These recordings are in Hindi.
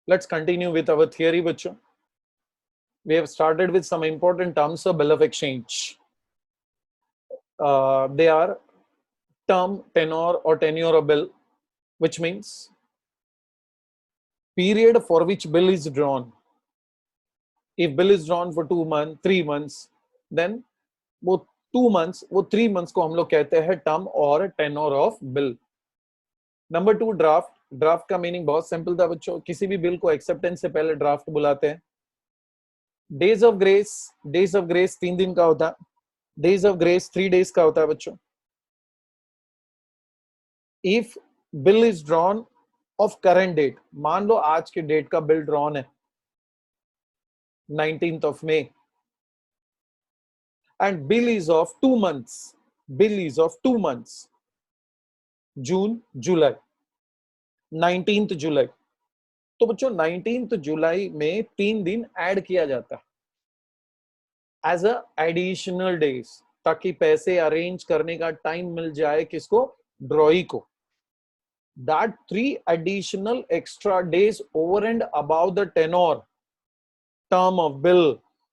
Let's continue with our theory, bachcho. We have started with some important terms of bill of exchange. They are term, tenor or tenure of bill, which means period for which bill is drawn. If bill is drawn for 2 months, 3 months, then वो 2 months, वो 3 months को हम लोग कहते हैं term और tenor of bill. Number 2, draft. Draft का मीनिंग बहुत सिंपल था बच्चों, किसी भी बिल को एक्सेप्टेंस से पहले ड्राफ्ट बुलाते हैं. डेज ऑफ ग्रेस 3 दिन का होता है. डेज ऑफ ग्रेस 3 days का होता है बच्चों. If bill is drawn of current date, मान लो आज के डेट का बिल ड्रॉन है 19th of May and bill is of 2 months, June, July, 19th जुलाई. तो बच्चों 19th जुलाई में 3 दिन ऐड किया जाता है एज अ एडिशनल डेज, ताकि पैसे अरेंज करने का टाइम मिल जाए किसको, ड्रॉई को. That 3 additional extra days over and above the tenor term of bill,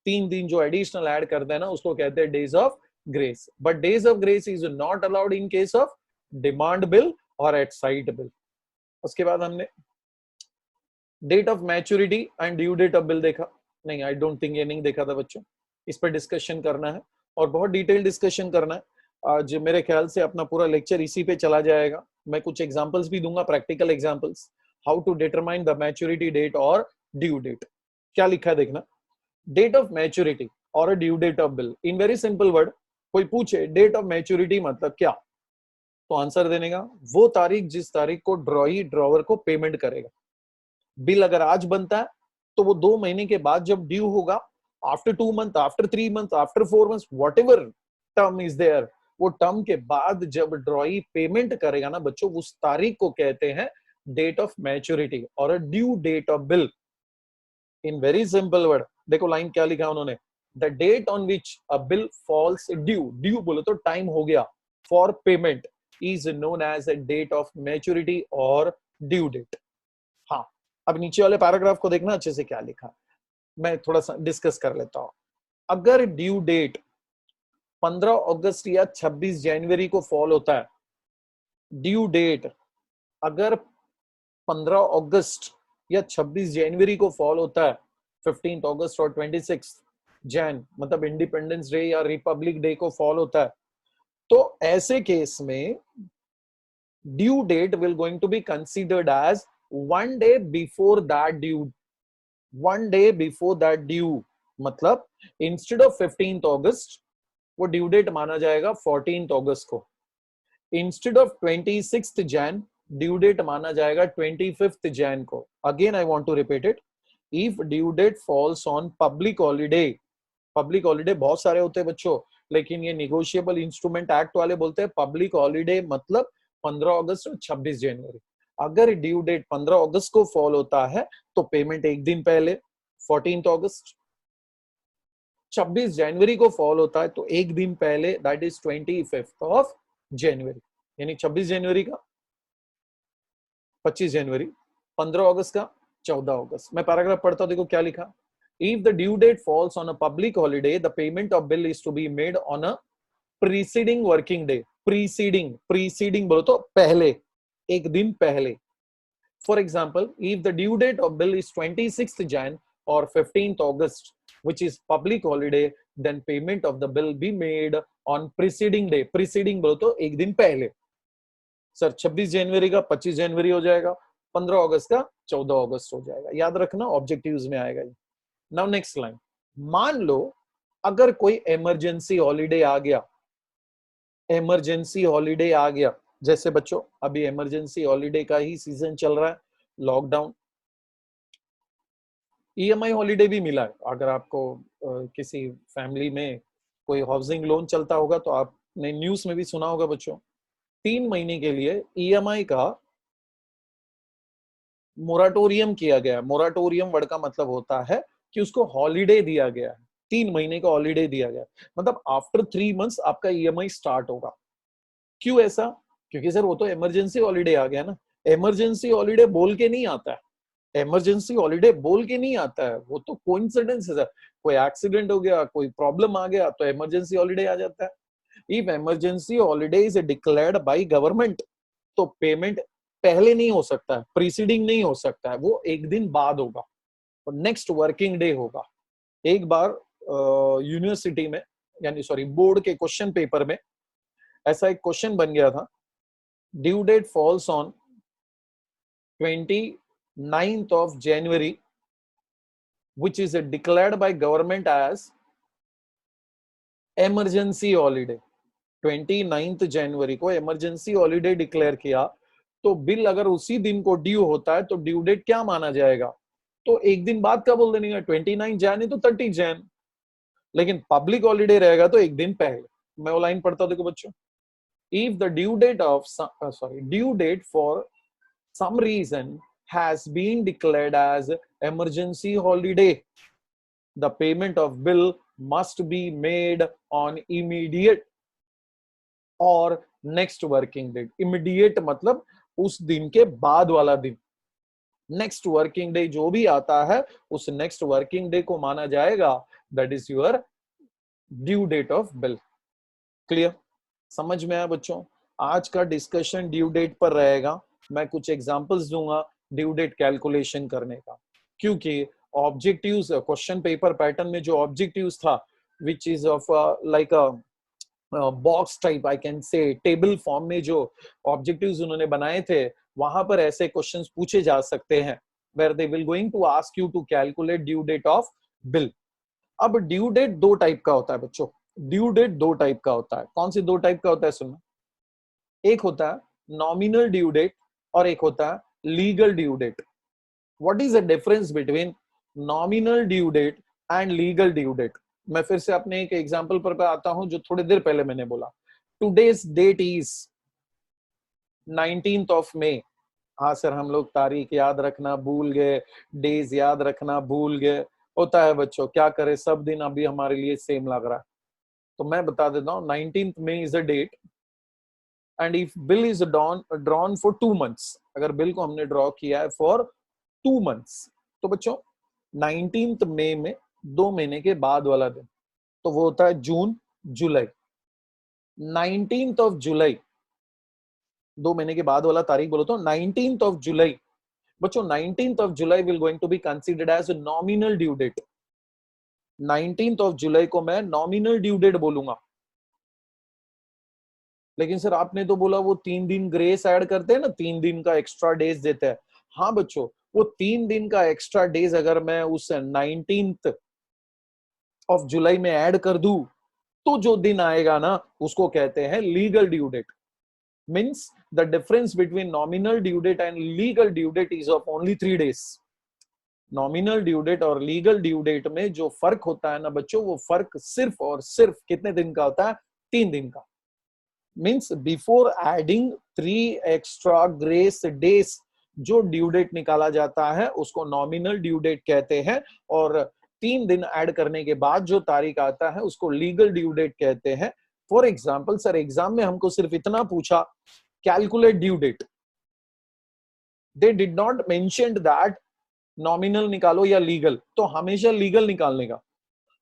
3 दिन जो एडिशनल ऐड करते हैं ना, उसको कहते हैं days of grace. But days of grace is not allowed in case of demand bill और एट साइट बिल. उसके बाद हमने date of maturity and due date of bill देखा. नहीं, आई डोंट थिंक ये नहीं देखा था बच्चों. इस पर डिस्कशन करना है और बहुत डिटेल डिस्कशन करना है. आज मेरे ख्याल से अपना पूरा लेक्चर इसी पे चला जाएगा. मैं कुछ एग्जांपल्स भी दूंगा, practical examples, how to determine the maturity date और ड्यू डेट. क्या लिखा है देखना. डेट ऑफ मैच्योरिटी और due date of bill. In very simple word, कोई पूछे डेट ऑफ मैच्योरिटी मतलब क्या, तो आंसर देने का वो तारीख जिस तारीख को ड्रॉई ड्रॉवर को पेमेंट करेगा. बिल अगर आज बनता है तो वो 2 महीने के बाद जब ड्यू होगा, after 2 months, after 3 months, after 4 months, whatever term is there, वो टर्म के बाद जब ड्रॉई पेमेंट करेगा ना बच्चों, उस तारीख को कहते हैं डेट ऑफ मैच्योरिटी और due date of bill. In very simple word देखो लाइन क्या लिखा उन्होंने. The date on which a bill falls due, due बोलो तो टाइम हो गया, for payment is known as a date of maturity or due date. हाँ, अब नीचे वाले पैराग्राफ को देखना अच्छे से क्या लिखा, मैं थोड़ा सा डिस्कस कर लेता हूं. अगर ड्यू डेट 15 अगस्त या 26 जनवरी को फॉल होता है, ड्यू डेट अगर 15 अगस्त या 26 जनवरी को फॉल होता है, 15 अगस्त और 26 जैन मतलब इंडिपेंडेंस डे या रिपब्लिक डे को फॉल होता है, तो ऐसे केस में due date will going to be considered as 1 day before that due. 1 day before that due मतलब इंस्टेड ऑफ 15th अगस्त वो ड्यू डेट माना जाएगा 14th अगस्त को. Instead of 26th Jan due date माना जाएगा 25th जैन को. Again I want to repeat it. If due date falls on public holiday, public holiday बहुत सारे होते हैं बच्चों, लेकिन ये निगोशिएबल इंस्ट्रूमेंट एक्ट वाले बोलते हैं पब्लिक हॉलीडे मतलब 15 अगस्त और 26 जनवरी. अगर ड्यू डेट 15 अगस्त को फॉल होता है तो पेमेंट एक दिन पहले 14th अगस्त. 26 जनवरी को फॉल होता है तो एक दिन पहले, that is 25th of January. यानी 26 जनवरी का 25 जनवरी, 15 अगस्त का 14 अगस्त. मैं पैराग्राफ पढ़ता हूं, देखो क्या लिखा. If the due date falls on a public holiday, the payment of bill is to be made on a preceding working day. Preceding बोलो तो पहले, एक दिन पहले. For example, if the due date of bill is 26th Jan or 15th August, which is public holiday, then payment of the bill be made on preceding day. Preceding बोलो तो एक दिन पहले. सर 26 जनवरी का 25 जनवरी हो जाएगा, 15 अगस्त का 14 अगस्त हो जाएगा। याद रखना, ऑब्जेक्टिव्स में आएगा ये। नाउ नेक्स्ट लाइन, मान लो अगर कोई इमरजेंसी हॉलीडे आ गया, इमरजेंसी हॉलीडे आ गया, जैसे बच्चों अभी इमरजेंसी हॉलीडे का ही सीजन चल रहा है, लॉकडाउन, ईएमआई हॉलीडे भी मिला है। अगर आपको किसी फैमिली में कोई हाउसिंग लोन चलता होगा तो आपने न्यूज में भी सुना होगा बच्चों, 3 महीने के लिए ईएमआई का मोराटोरियम किया गया। मोराटोरियम वर्ड का मतलब होता है कि उसको हॉलीडे दिया गया है, 3 महीने का हॉलीडे दिया गया, मतलब आफ्टर 3 मंथ्स आपका ईएमआई स्टार्ट होगा। क्यों ऐसा? क्योंकि सर वो तो इमरजेंसी हॉलीडे आ गया ना। इमरजेंसी हॉलीडे बोल के नहीं आता है, इमरजेंसी हॉलीडे बोल के नहीं आता है, वो तो कोइंसिडेंस है सर। कोई एक्सीडेंट हो गया, कोई प्रॉब्लम आ गया तो इमरजेंसी हॉलीडे आ जाता है। If emergency holiday is declared by government, तो पेमेंट पहले नहीं हो सकता है, प्रीसीडिंग नहीं हो सकता है, वो एक दिन बाद होगा और नेक्स्ट वर्किंग डे होगा। एक बार यूनिवर्सिटी में, यानी सॉरी बोर्ड के क्वेश्चन पेपर में ऐसा एक क्वेश्चन बन गया था, due date falls on 29th of January, which is declared by government as emergency holiday। 29th जनवरी को इमरजेंसी हॉलीडे डिक्लेयर किया, तो बिल अगर उसी दिन को ड्यू होता है तो ड्यू डेट क्या माना जाएगा? तो एक दिन बाद का बोल देंगे, 29 जैन है तो 30 जैन। लेकिन पब्लिक हॉलीडे रहेगा तो एक दिन पहले। मैं वो लाइन पढ़ता हूं, देखो बच्चों, if the due date of due date for some reason has been declared as emergency holiday, the payment of bill must be made on immediate or next working day। immediate मतलब उस दिन के बाद वाला दिन, नेक्स्ट वर्किंग डे जो भी आता है उस नेक्स्ट वर्किंग डे को माना जाएगा, that is your due date of bill. Clear? समझ में आया बच्चों? आज का डिस्कशन ड्यू डेट पर रहेगा। मैं कुछ एग्जांपल्स दूंगा ड्यू डेट कैलकुलेशन करने का, क्योंकि ऑब्जेक्टिव्स क्वेश्चन पेपर पैटर्न में जो ऑब्जेक्टिव्स था, which is of like a box type, I can say table form में जो ऑब्जेक्टिव्स उन्होंने बनाए थे, वहां पर ऐसे क्वेश्चंस पूछे जा सकते हैं, where they will going to ask you to calculate due date of bill. अब ड्यू डेट दो टाइप का होता है बच्चों, ड्यू डेट दो टाइप का होता है। कौन सी दो टाइप का होता है सुनना, एक होता है नॉमिनल ड्यू डेट और एक होता है legal due date. What is the difference between nominal due date and legal due date? मैं फिर से अपने एक एग्जांपल पर आता हूं जो थोड़ी देर पहले मैंने बोला। Today's date is 19th of May। हाँ सर, हम लोग तारीख याद रखना भूल गए, डेज याद रखना भूल गए, होता है बच्चों, क्या करें, सब दिन अभी हमारे लिए सेम लग रहा है। तो मैं बता देता हूँ, 19th May is a date and if bill is drawn for 2 months, अगर बिल को हमने ड्रॉ किया है फॉर 2 months, तो बच्चों 19th May में 2 महीने के बाद वाला दिन, तो वो होता है जून जुलाई। 19th of July, 2 महीने के बाद वाला तारीख बोलो तो 19th of July। बच्चों 19th of July will going to be considered as a nominal due date। 19th of July को मैं नॉमिनल ड्यू डेट बोलूंगा। लेकिन सर आपने तो बोला वो 3 दिन ग्रेस ऐड करते हैं ना, 3 दिन का एक्स्ट्रा डेज देते हैं। हाँ बच्चों, वो 3 दिन का एक्स्ट्रा डेज अगर मैं उस 19th of July में ऐड कर दूं, तो जो दिन आएगा ना उसको कहते हैं legal due date. Means the difference between nominal due date and legal due date is of only 3 days। Nominal due date और लीगल ड्यू डेट में जो फर्क होता है ना बच्चों, वो फर्क सिर्फ और सिर्फ कितने दिन का होता है? 3 दिन का। Means before adding 3 extra grace days जो ड्यू डेट निकाला जाता है उसको नॉमिनल ड्यू डेट कहते हैं, और 3 दिन ऐड करने के बाद जो तारीख आता है उसको लीगल ड्यू डेट कहते हैं। फॉर एग्जाम्पल सर, एग्जाम में हमको सिर्फ इतना पूछा, calculate due date, they did not mention that nominal निकालो या लीगल, तो हमेशा लीगल निकालने का,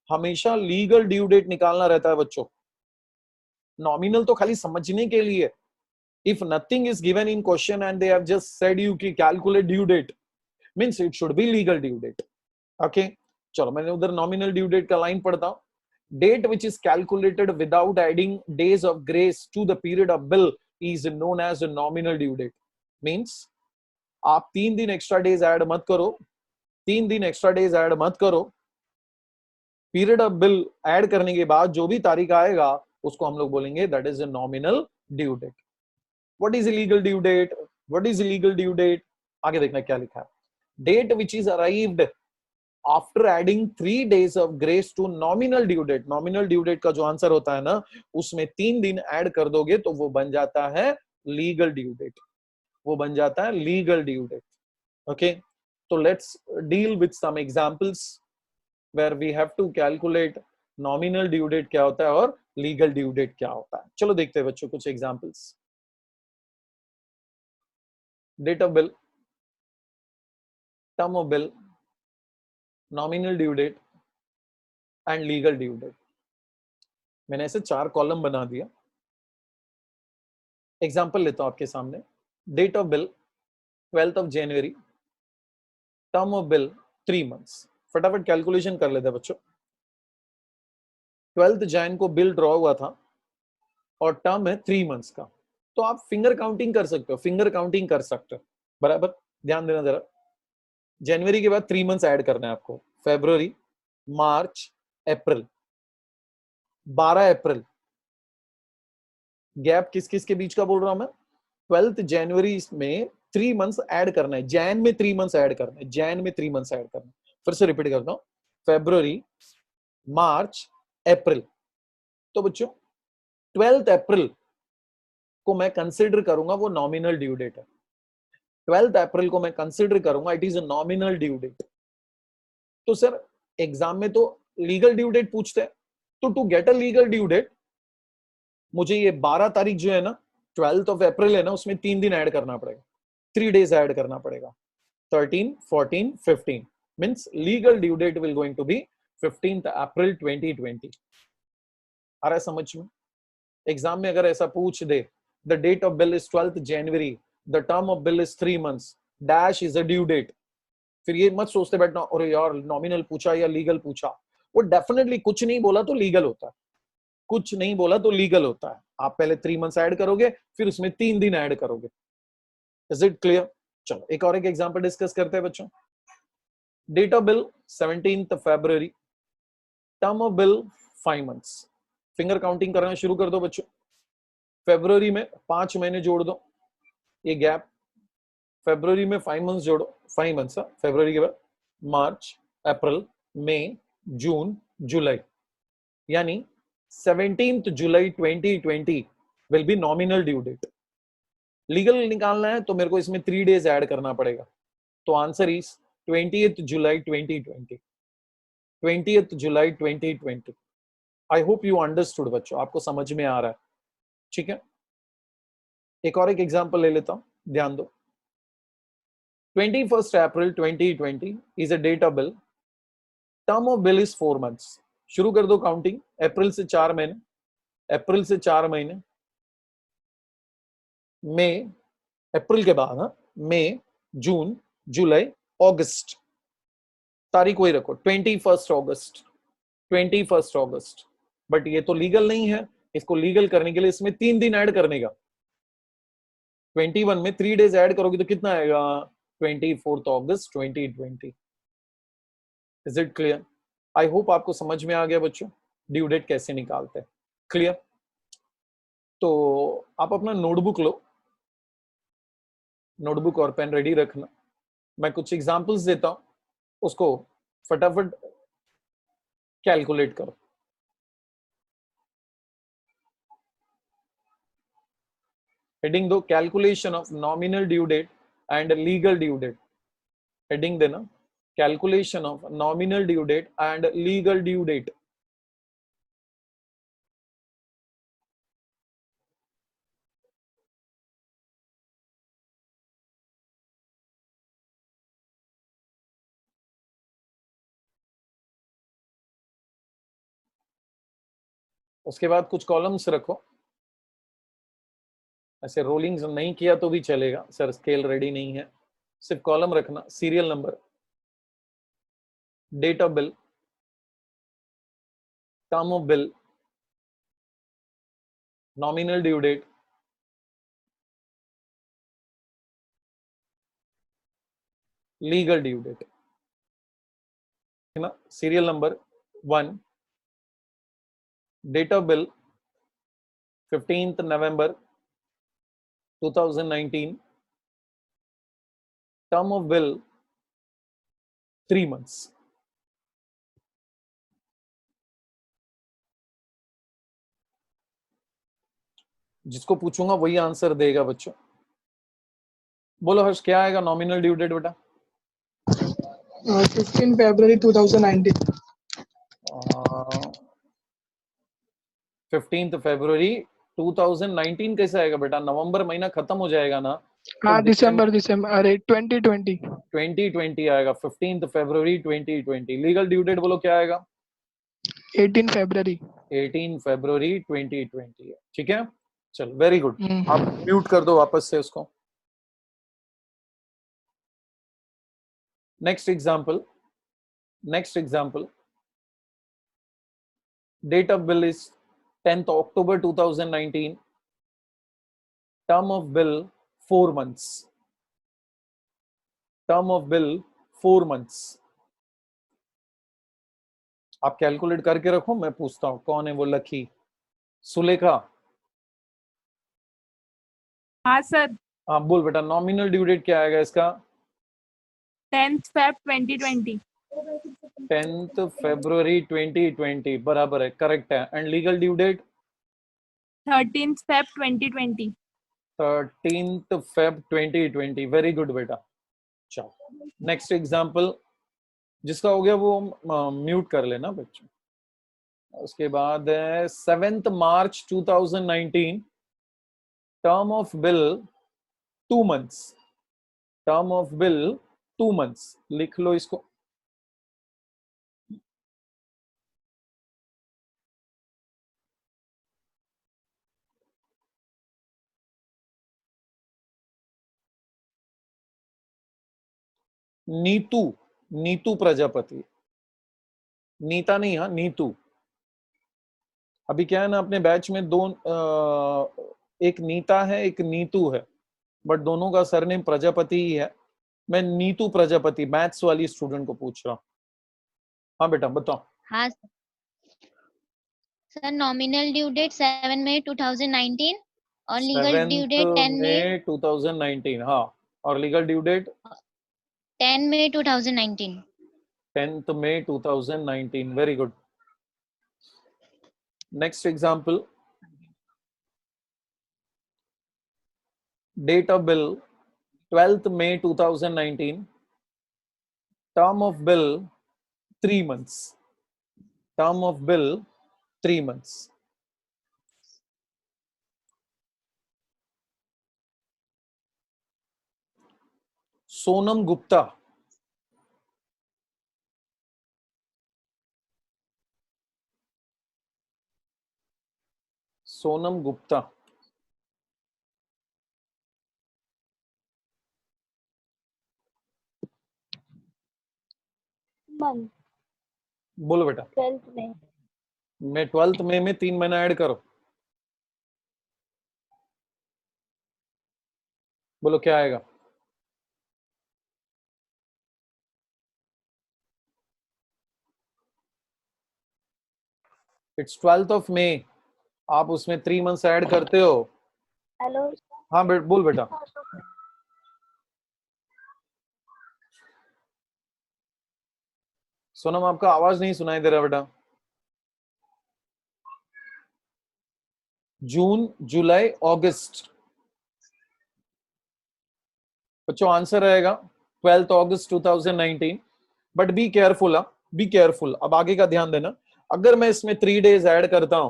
हमेशा लीगल ड्यू डेट निकालना रहता है बच्चों। नॉमिनल तो खाली समझने के लिए, if nothing is given in question and they have just said you कि calculate due date, means it should be legal due date। okay, चलो मैंने उधर nominal due date का लाइन पढ़ता हूं। date which is calculated without adding days of grace to the period of bill is known as a nominal due date। means आप 3 दिन एक्स्ट्रा डेज ऐड मत करो, 3 दिन एक्स्ट्रा डेज ऐड मत करो। पीरियड ऑफ बिल ऐड करने के बाद जो भी तारीख आएगा उसको हम लोग बोलेंगे that is a nominal due date. What is illegal due date? What is illegal due date? आगे देखना क्या लिखा है। Date which is arrived after adding 3 days of grace to nominal due date. Nominal due date का जो आंसर होता है ना, उसमें 3 दिन ऐड कर दोगे तो वो बन जाता है लीगल ड्यू डेट, वो बन जाता है लीगल ड्यू डेट। ओके, तो let's deal with some examples where we have to calculate nominal due date क्या होता है और लीगल ड्यू डेट क्या होता है। चलो देखते हैं बच्चों कुछ examples. Date of bill, term of bill, nominal due date and legal due date. मैंने ऐसे 4 कॉलम बना दिया। एग्जांपल लेता हूं आपके सामने। Date of bill 12th of January, term of bill 3 months। फटाफट कैलकुलेशन कर लेते हैं बच्चों। 12th Jan को बिल ड्रॉ हुआ था और टर्म है 3 months का, तो आप फिंगर काउंटिंग कर सकते हो, फिंगर काउंटिंग कर सकते हो। बराबर, ध्यान देना जरा। जनवरी के बाद 3 months ऐड करना है आपको, फरवरी, मार्च, अप्रैल, 12 अप्रैल। गैप किस किस के बीच का बोल रहा हूं मैं? 12th जनवरी में 3 months ऐड करना है, जैन में 3 months ऐड करना है, जैन में 3 months ऐड करना है। फिर से रिपीट करता हूं, फरवरी, मार्च, अप्रैल। तो बच्चों 12th अप्रैल को मैं कंसिडर करूंगा वो नॉमिनल ड्यू डेट है। 12th अप्रैल को मैं कंसिडर करूंगा it is a nominal due date. तो सर एग्जाम में तो लीगल ड्यू डेट पूछते हैं, तो to get a legal due date मुझे ये 12 तारीख जो है ना, 12th of अप्रैल है ना, उसमें 3 दिन ऐड करना पड़ेगा, 3 days ऐड करना पड़ेगा। 13, 14, 15 means legal due date will going to be 15th April 2020। आ रहा है समझ में? एग्जाम में अगर ऐसा पूछ दे, the date of bill is 12th January, the term of bill is 3 months, dash is a due date, फिर ये मत सोचते बैठना अरे यार नॉमिनल पूछा या लीगल पूछा। वो डेफिनेटली कुछ नहीं बोला तो लीगल होता है, कुछ नहीं बोला तो लीगल होता है। आप पहले 3 months ऐड करोगे, फिर उसमें 3 दिन ऐड करोगे। Is it clear? चलो एक और एक एग्जांपल डिस्कस करते हैं बच्चों। Date of bill 17th February, term of bill 5 months। Finger counting करना शुरू कर दो बच्चों। फरवरी में 5 महीने जोड़ दो, ये गैप। फरवरी में 5 months जोड़ो, 5 months फरवरी के बाद मार्च, अप्रैल, मई, जून, जुलाई, यानी 17th July 2020 will be nominal due date. Legal निकालना है तो मेरे को इसमें 3 days ऐड करना पड़ेगा, तो answer is 20th July 2020, 20th July 2020। I hope you understood बच्चों, आपको समझ में आ रहा है? ठीक है, एक और एक एग्जांपल ले लेता हूं, ध्यान दो। 21st April 2020 is a date of bill, term of bill is 4 months। शुरू कर दो काउंटिंग, अप्रैल से 4 महीने, अप्रैल से 4 महीने, मई, अप्रैल के बाद मई, जून, जुलाई, अगस्त। तारीख वही रखो 21st August, 21st August. But ये तो लीगल नहीं है, इसको लीगल करने के लिए इसमें 3 दिन ऐड करने का। 21 में 3 days ऐड करोगे तो कितना आएगा? 24th August 2020। Is it clear? I hope आपको समझ में आ गया बच्चों ड्यू डेट कैसे निकालते हैं। क्लियर? तो आप अपना नोटबुक लो, नोटबुक और पेन रेडी रखना। मैं कुछ एग्जांपल्स देता हूं, उसको फटाफट कैलकुलेट करो। हेडिंग दो calculation of nominal due date and legal due date. Heading देना calculation of nominal due date and legal due date. उसके बाद कुछ कॉलम्स रखो, ऐसे रोलिंग नहीं किया तो भी चलेगा सर, स्केल रेडी नहीं है, सिर्फ कॉलम रखना। Serial number, date of bill, term of bill, nominal due date, legal due date है ना। Serial number 1, date of bill 15th November 2019, term of bill 3 months। जिसको पूछूंगा वही आंसर देगा बच्चों। बोलो हर्ष, क्या आएगा नॉमिनल ड्यू डेट बेटा? 15 February 2019। 15th February 2019 कैसे आएगा बेटा? नवंबर महीना खत्म हो जाएगा ना, हाँ दिसंबर अरे 2020 2020 आएगा। 15th February 2020। Legal due date बोलो क्या आएगा? 18 February 18 February 2020 है। ठीक है, चल वेरी गुड। आप म्यूट कर दो वापस से उसको। Next example, date of bill is 10th October 2019, term of bill 4 months, term of bill 4 months। आप कैलकुलेट करके रखो, मैं पूछता हूं कौन है वो लकी। सुलेखा? हाँ सर। हाँ बोल बेटा, नॉमिनल ड्यू डेट क्या आएगा इसका? 10th Feb 2020। 10th February 2020 बराबर है, करेक्ट है। And legal due date 13th Feb 2020। 13th Feb 2020। Very good बेटा। चलो नेक्स्ट एग्जांपल, जिसका हो गया वो म्यूट कर लेना बच्चों। उसके बाद है 7th March 2019, term of bill 2 months, term of bill 2 months। लिख लो इसको। नीतू, नीतू प्रजापति, नीता नहीं, हाँ नीतू। अभी क्या है ना, अपने बैच में दो एक नीता है एक नीतू है, बट दोनों का सरनेम प्रजापति ही है। मैं नीतू प्रजापति मैथ्स वाली स्टूडेंट को पूछ रहा हूँ। हाँ बेटा बताओ। हाँ सर, नॉमिनल ड्यू डेट 7 मई 2019 और लीगल ड्यू डेट 10 मई 2019। हाँ, और legal due date 10 May 2019। 10th May 2019। Very good. Next example, date of bill 12th May 2019, term of bill 3 months, term of bill 3 months। Sonam Gupta, Sonam Gupta. बोलो बेटा। 12th में। मैं 12th मई में 3 महीना ऐड करो। बोलो क्या आएगा? It's 12th of May। आप उसमें 3 months ऐड करते हो। हेलो। हाँ बोल बेटा। सोनम आपका आवाज नहीं सुनाई दे रहा बेटा। जून, जुलाई, अगस्त। बच्चों आंसर रहेगा 12th August 2019। But be careful, be careful. अब आगे का ध्यान देना। अगर मैं इसमें 3 days ऐड करता हूं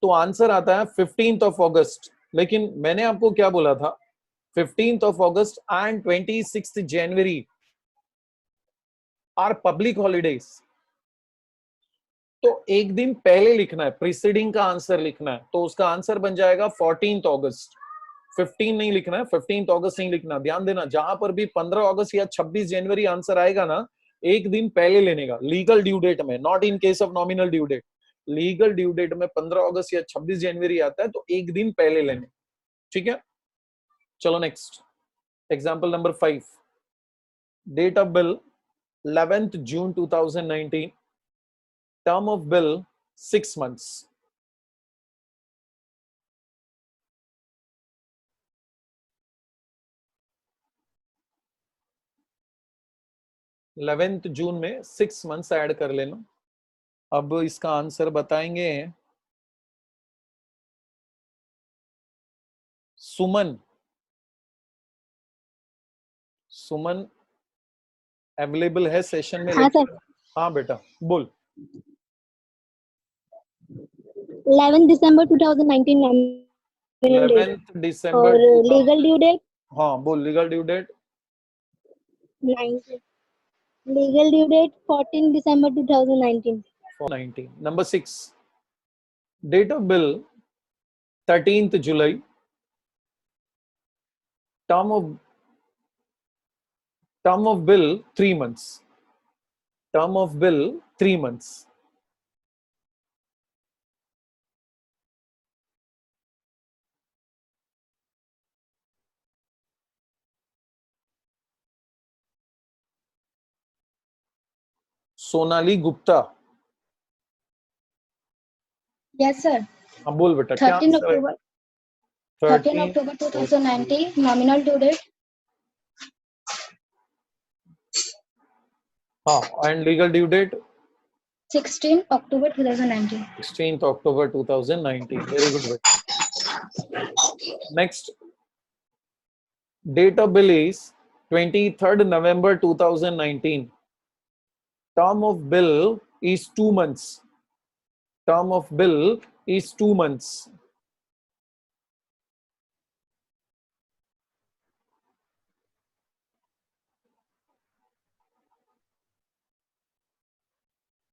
तो आंसर आता है 15th of August। लेकिन मैंने आपको क्या बोला था, 15th of August and 26th January are public holidays. तो एक दिन पहले लिखना है, प्रीसीडिंग का आंसर लिखना है, तो उसका आंसर बन जाएगा 14th August। 15 नहीं लिखना है, 15th August नहीं लिखना। ध्यान देना, जहां पर भी 15 अगस्त या 26 जनवरी आंसर आएगा ना, एक दिन पहले लेने का लीगल ड्यू डेट में, not in case of nominal due date. Legal due date में 15 अगस्त या 26 जनवरी आता है तो एक दिन पहले लेने। ठीक है, चलो next example number 5। Date of bill 11th June 2019. Term of bill 6 months. Eleventh जून में 6 मंथ्स ऐड कर लेना। अब इसका आंसर बताएंगे सुमन। सुमन अवेलेबल है सेशन में? हाँ सर। हाँ बेटा बोल। 11 दिसंबर 2019 नॉमिनल डेट 11 दिसंबर और लीगल ड्यू डेट। हाँ बोल। Legal due date 9 legal due date 14 दिसंबर 2019। 19। Number 6 date of bill 13th जुलाई। Term of bill 3 months। Term of bill 3 months। Sonali Gupta. Yes sir. हाँ बोल बेटा। 13 अक्टूबर 2019 नॉमिनल ड्यू डेट। हाँ एंड लीगल ड्यू डेट 16 अक्टूबर 2019। 16th October 2019। वेरी गुड बेटा। Next date of bill is 23rd November 2019। Term of bill is 2 months। Term of bill is 2 months।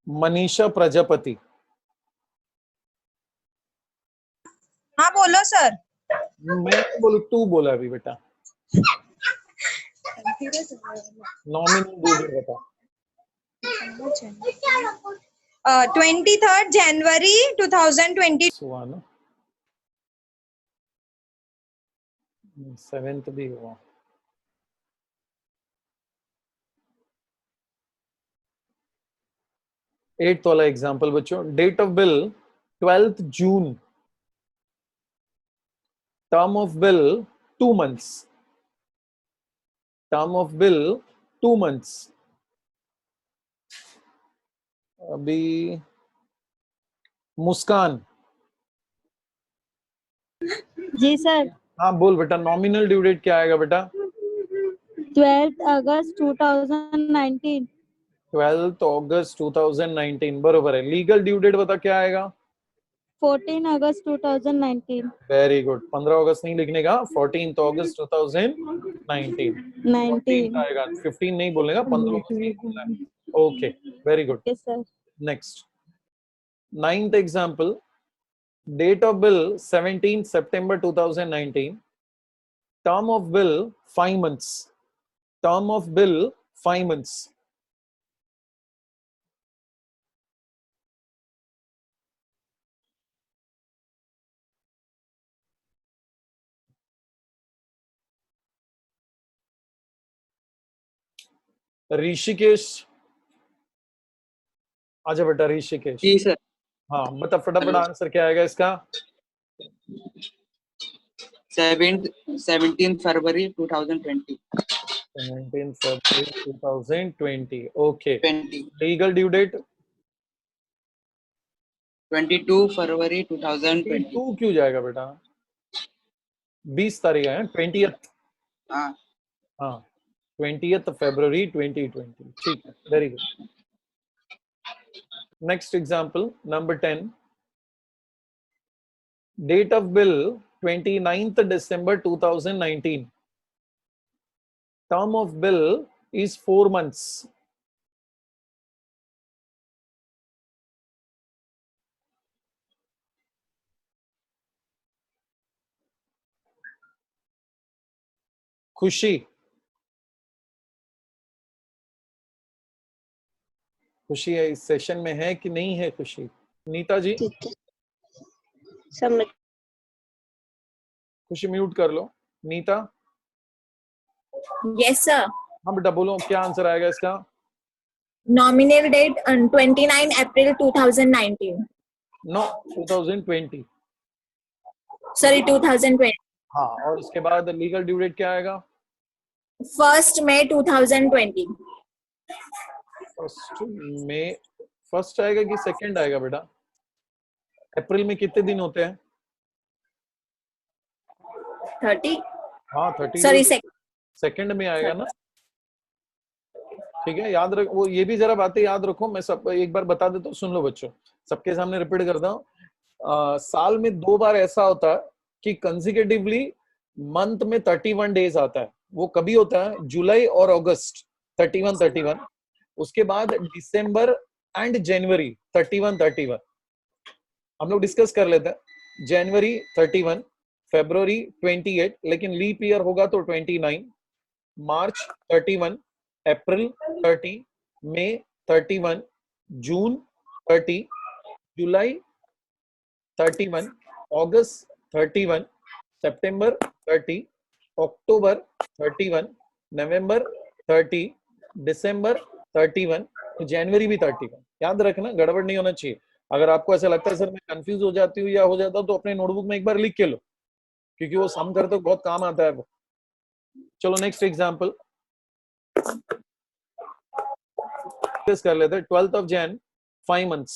Manisha Prajapati. हाँ बोलो सर। मैं बोलू तू बोला अभी बेटा। नॉमिनल ड्यू डेट बता। 23rd January 2020। हुआ ना 7th भी हुआ। एट्थ वाला एग्जाम्पल बच्चों। Date of bill 12th June. Term of bill 2 months। Term of bill 2 months। अभी मुस्कान। जी सर। हाँ बोल बेटा। नॉमिनल ड्यू डेट क्या आएगा बेटा? 12 अगस्त 2019। 12th August 2019 बरोबर है। लीगल ड्यू डेट बता क्या आएगा? 14 अगस्त 2019। Very good. 15 अगस्त नहीं लिखने का, 14th August 2019 आएगा। 15 नहीं बोलने का, 15 अगस्त नहीं बोलना है। Okay very good. Yes sir. Next 9th example. Date of bill 17 September 2019। Term of bill 5 months। Term of bill 5 months। Rishikesh आजा बेटा। ऋषिकेश। जी सर। हाँ बता फटाफट आंसर क्या आएगा इसका? 17 फरवरी 2020। 17 February 2020। ओके। 20 लीगल ड्यू डेट 22 फरवरी 2020। 2 क्यों जाएगा बेटा? 20 तारीख है 20th। हाँ हाँ 20th February 2020। ठीक है very good. Next example number 10। Date of bill 29th December 2019। Term of bill is 4 months। खुशी। खुशी है इस सेशन में है कि नहीं है? खुशी। नीता जी। सबमिट। खुशी म्यूट कर लो। नीता। Yes sir। हाँ बेटा बोलो क्या आंसर आएगा इसका? Nominal date 29 April 2019. No 2020। Sorry, 2020. हाँ, और उसके बाद लीगल ड्यू डेट क्या आएगा? 1st May 2020. फर्स्ट में फर्स्ट आएगा कि सेकंड आएगा बेटा? अप्रैल में कितने दिन होते हैं? 30. हाँ 30। Sorry, सेकंड में आएगा ना? ठीक है, याद रख, वो ये भी जरा बातें याद रखो। मैं सब एक बार बता देता हूँ, सुन लो बच्चों, सबके सामने रिपीट करता हूँ। साल में 2 बार ऐसा होता है कि कंसेक्यूटिवली मंथ में 31 डेज आता है। वो कभी होता है? जुलाई और अगस्त 31। उसके बाद दिसंबर एंड जनवरी 31। हम लोग डिस्कस कर लेते हैं। जनवरी 31, फरवरी 28, लेकिन लीप ईयर होगा तो 29, मार्च 31, अप्रैल 30, मई 31, जून 30, जुलाई 31, अगस्त 31, सितंबर 30, अक्टूबर 31, नवंबर 30, दिसंबर 31, जनवरी भी 31। याद रखना, गड़बड़ नहीं होना चाहिए। अगर आपको ऐसा लगता है सर मैं कंफ्यूज हो जाती हूँ या हो जाता हूँ, तो अपने नोटबुक में एक बार लिख के लो, क्योंकि वो सम करते तो बहुत काम आता है वो। चलो नेक्स्ट एग्जांपल कर लेते हैं। 12th of Jan, 5 months।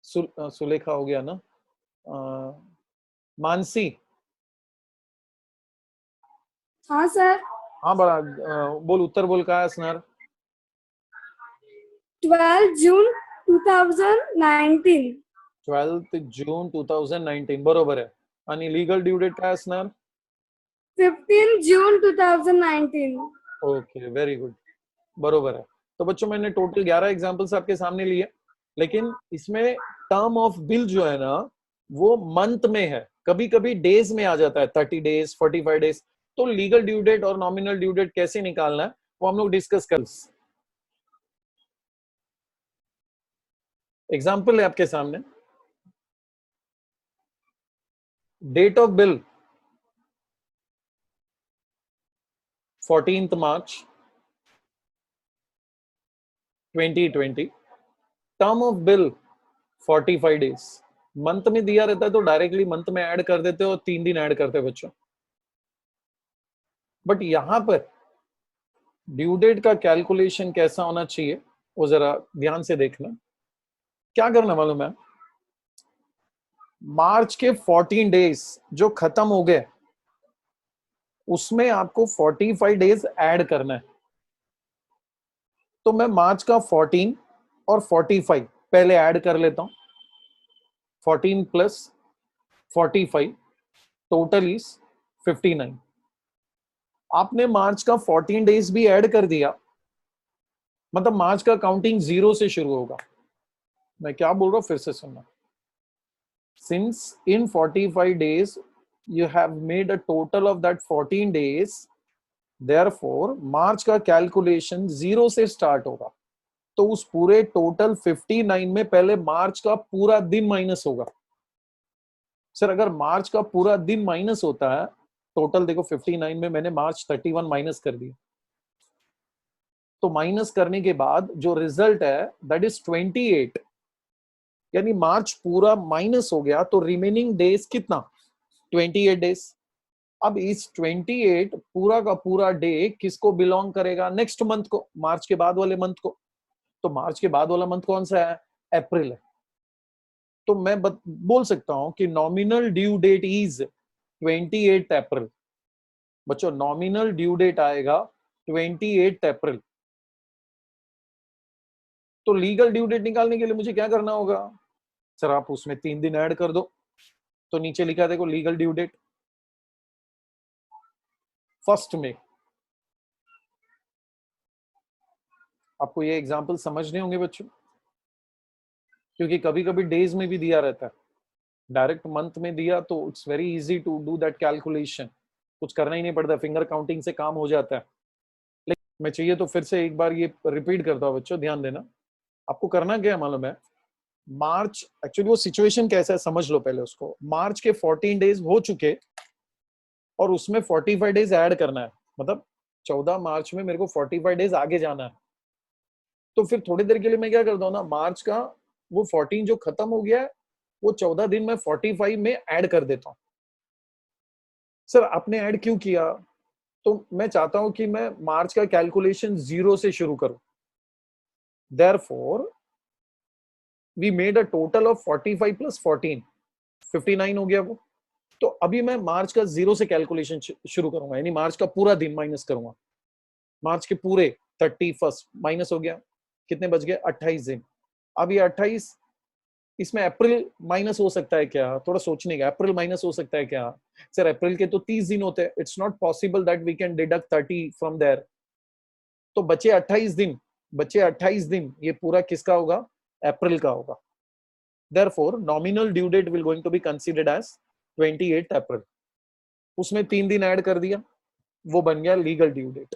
Sulekha हो गया ना? मानसी। हाँ सर। हाँ बड़ा बोल, उत्तर बोल। का है स्नर? 12 जून 2019। 12th June 2019 बरोबर है। आणि लीगल ड्यू डेट काय असणार? 15 जून 2019। ओके, वेरी गुड, बरोबर है। तो बच्चों मैंने टोटल 11 एग्जांपल्स आपके सामने लिए, लेकिन इसमें टर्म ऑफ बिल जो है ना वो मंथ में है, कभी कभी डेज में आ जाता है, 30 डेज 45 डेज। तो लीगल ड्यू डेट और नॉमिनल ड्यू डेट कैसे निकालना है वो हम लोग डिस्कस कर। एग्जाम्पल है आपके सामने। Date of bill 14th March 2020। Term of bill 45 days. Month में दिया रहता है तो डायरेक्टली मंथ में ऐड कर देते हो और 3 दिन ऐड करते हो बच्चों। बट यहां पर ड्यू डेट का कैलकुलेशन कैसा होना चाहिए वो जरा ध्यान से देखना। क्या करना मालूम है? मार्च के 14 डेज जो खत्म हो गए उसमें आपको 45 डेज ऐड करना है। तो मैं मार्च का 14 और 45 पहले ऐड कर लेता हूं। 14 प्लस 45 टोटल इज 59। आपने मार्च का 14 डेज भी ऐड कर दिया, मतलब मार्च का काउंटिंग 0 से शुरू होगा। मैं क्या बोल रहा हूं फिर से सुनना। Since in 45 days you have made a total of that 14 days, therefore मार्च का कैलकुलेशन 0 से स्टार्ट होगा। तो उस पूरे टोटल 59 में पहले मार्च का पूरा दिन माइनस होगा। सर अगर मार्च का पूरा दिन माइनस होता है, टोटल देखो 59 में मैंने मार्च 31 माइनस कर दिया, तो माइनस करने के बाद जो रिजल्ट है दैट इज 28, यानी मार्च पूरा माइनस हो गया। तो रिमेनिंग डेज कितना? 28 डेज। अब इस 28 पूरा का पूरा डे किसको बिलोंग करेगा? नेक्स्ट मंथ को, मार्च के बाद वाले मंथ को। तो मार्च के बाद वाला मंथ कौन सा है? अप्रैल है। तो मैं बोल सकता हूं कि नॉमिनल ड्यू डेट इज 28 अप्रैल। बच्चों नॉमिनल ड्यू डेट आएगा 28 अप्रैल। तो लीगल ड्यू डेट निकालने के लिए मुझे क्या करना होगा? सर आप उसमें 3 दिन ऐड कर दो। तो नीचे लिखा देखो लीगल ड्यू डेट 1 में। आपको ये एग्जांपल समझने होंगे बच्चों, क्योंकि कभी कभी डेज में भी दिया रहता है, डायरेक्ट मंथ में दिया तो it's very easy to do that calculation. कुछ करना ही नहीं पड़ता, फिंगर काउंटिंग से काम हो जाता है। लेकिन मैं चाहिए तो फिर से एक बार ये रिपीट करता हूँ बच्चों, ध्यान देना। आपको करना क्या है मालूम है? मार्च, एक्चुअली वो सिचुएशन कैसा है समझ लो पहले उसको। मार्च के 14 डेज हो चुके और उसमें 45 डेज ऐड करना है, मतलब 14 मार्च में मेरे को 45 डेज आगे जाना है। तो फिर थोड़ी देर के लिए मैं क्या करता हूँ ना, मार्च का वो 14 जो खत्म हो गया है वो 14 दिन मैं 45 में ऐड कर देता हूँ। सर आपने ऐड क्यों किया? तो मैं चाहता हूं कि मैं मार्च का कैलकुलेशन 0 से शुरू करूं। Therefore, we made a total of 45 plus 14, 59 हो गया वो। तो अभी मैं मार्च का 0 से कैलकुलेशन शुरू करूंगा, यानी मार्च का पूरा दिन माइनस करूंगा। मार्च के पूरे 31 माइनस हो गया, कितने बच गए? 28 दिन। अब ये 28, इसमें अप्रैल माइनस हो सकता है क्या? थोड़ा सोचने का, अप्रैल माइनस हो सकता है क्या? सर अप्रैल के तो 30 दिन होते हैं, it's not possible that we can deduct 30 from there. तो बचे 28 दिन, बचे 28 दिन, ये पूरा किसका होगा? अप्रैल का होगा। Therefore, nominal due date will going to be considered as 28 अप्रैल। उसमें 3 दिन ऐड कर दिया, वो बन गया लीगल ड्यू डेट।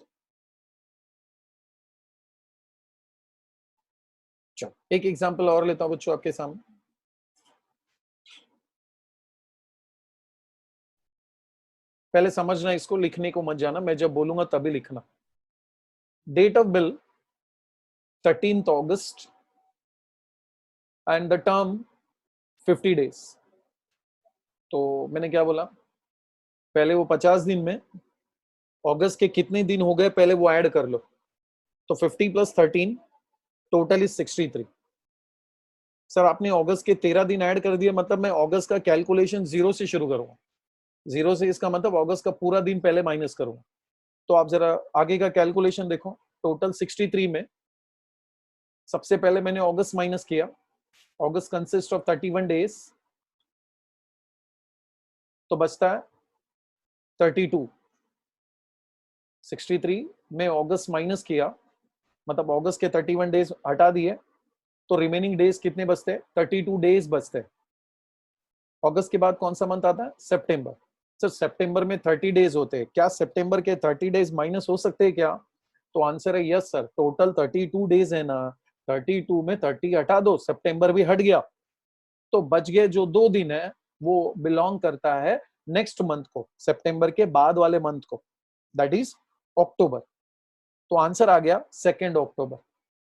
चलो एक एग्जांपल और लेता हूं बच्चों आपके सामने। पहले समझना, इसको लिखने को मत जाना, मैं जब बोलूंगा तभी लिखना। Date of bill 13th August and the term 50 days. तो मैंने क्या बोला, पहले वो 50 दिन में अगस्त के कितने दिन हो गए पहले वो ऐड कर लो। तो 50 प्लस 13 टोटल इज 63। सर आपने अगस्त के 13 दिन ऐड कर दिया, मतलब मैं अगस्त का कैलकुलेशन 0 से शुरू करूंगा। 0 से इसका मतलब अगस्त का पूरा दिन पहले माइनस करूंगा। तो आप जरा आगे का कैलकुलेशन देखो। टोटल 63 में सबसे पहले मैंने अगस्त माइनस किया। अगस्त कंसिस्ट ऑफ 31 डेज, तो बचता है 32। 63 में अगस्त माइनस किया, मतलब अगस्त के 31 डेज हटा दिए, तो रिमेनिंग डेज कितने बचते हैं? 32 डेज बचते हैं। अगस्त के बाद कौन सा मंथ आता है? सितंबर। सर सितंबर में 30 डेज होते हैं, क्या सितंबर के 30 डेज माइनस हो सकते हैं क्या? तो आंसर है यस सर, टोटल 32 डेज है ना, 32 में 30 हटा दो, सितंबर भी हट गया, तो बच गए जो 2 दिन है वो बिलोंग करता है नेक्स्ट मंथ को, सितंबर के बाद वाले मंथ को, दैट इज अक्टूबर। तो आंसर आ गया 2 अक्टूबर।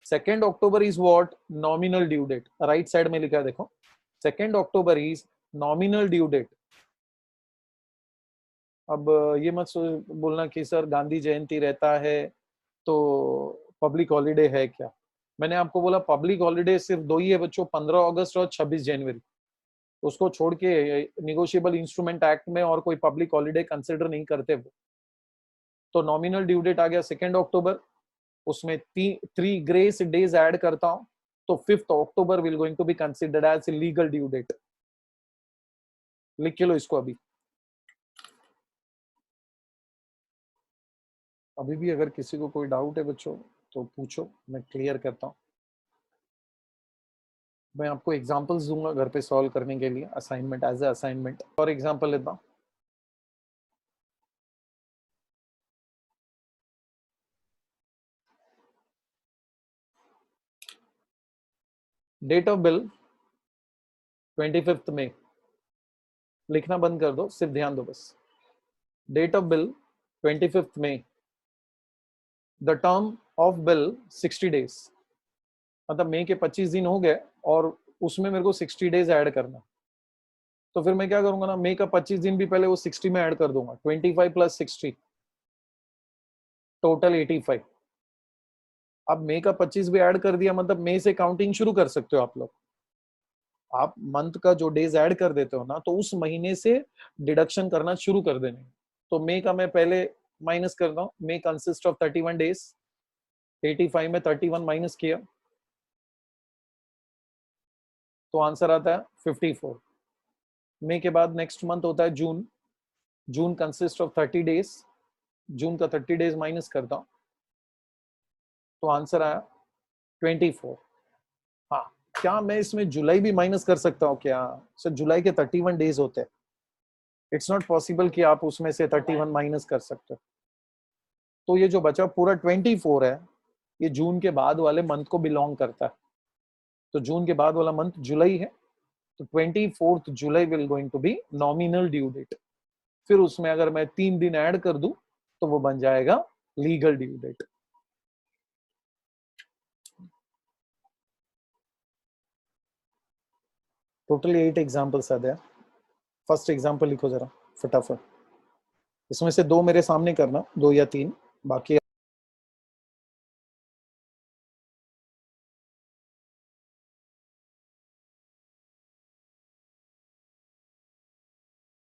2 October is what? Nominal due date. Right side में लिखा है देखो, 2 October is nominal due date. अब ये मत बोलना कि सर गांधी जयंती रहता है तो पब्लिक हॉलीडे है क्या। मैंने आपको बोला पब्लिक हॉलीडे सिर्फ 2 ही है बच्चों, 15 अगस्त और 26 जनवरी। उसको छोड़ के निगोशिएबल इंस्ट्रूमेंट एक्ट में और कोई पब्लिक हॉलीडे कंसिडर नहीं करते वो। तो नॉमिनल ड्यू डेट आ गया 2 अक्टूबर, उसमें 3 ग्रेस डेज ऐड करता हूं, तो 5 अक्टूबर will going to be considered as legal due date. लिख के लो इसको। अभी भी अगर किसी को कोई डाउट है बच्चों तो पूछो, मैं क्लियर करता हूं। मैं आपको एग्जांपल्स दूंगा घर पे सॉल्व करने के लिए, असाइनमेंट एज ए असाइनमेंट। और एग्जांपल लेता हूं, डेट ऑफ बिल 25 मई। लिखना बंद कर दो, सिर्फ ध्यान दो बस। Date of bill 25 May, the term of bill 60 days. मतलब मई के 25 दिन हो गए और उसमें मेरे को 60 डेज ऐड करना। तो फिर मैं क्या करूंगा ना, मई का 25 दिन भी पहले वो 60 में ऐड कर दूंगा। 25 प्लस 60 टोटल 85। अब मई का 25 भी ऐड कर दिया, मतलब मई से काउंटिंग शुरू कर सकते हो आप लोग। आप मंथ का जो डेज ऐड कर देते हो ना, तो उस महीने से डिडक्शन करना शुरू कर देने। तो मई का मैं पहले माइनस कर रहा हूँ। मई कंसिस्ट ऑफ 31 डेज, 85 में 31 माइनस किया तो आंसर आता है 54। मई के बाद नेक्स्ट मंथ होता है जून। जून कंसिस्ट ऑफ 30 डेज, जून का 30 डेज माइनस करता हूं तो आंसर आया 24। हाँ, क्या मैं इसमें जुलाई भी माइनस कर सकता हूँ क्या? सर जुलाई के 31 डेज होते हैं, इट्स नॉट पॉसिबल कि आप उसमें से 31 माइनस कर सकते हो। तो ये जो बचा पूरा 24 है, ये जून के बाद वाले मंथ को बिलोंग करता है। तो जून के बाद वाला मंथ जुलाई है, तो 24 July will going to be nominal due date. फिर उसमें अगर मैं 3 दिन ऐड कर दूं तो वो बन जाएगा legal due date. Totally 8 examples आ गया। फर्स्ट एग्जाम्पल लिखो जरा फटाफट, इसमें से 2 मेरे सामने करना, 2 या 3, बाकी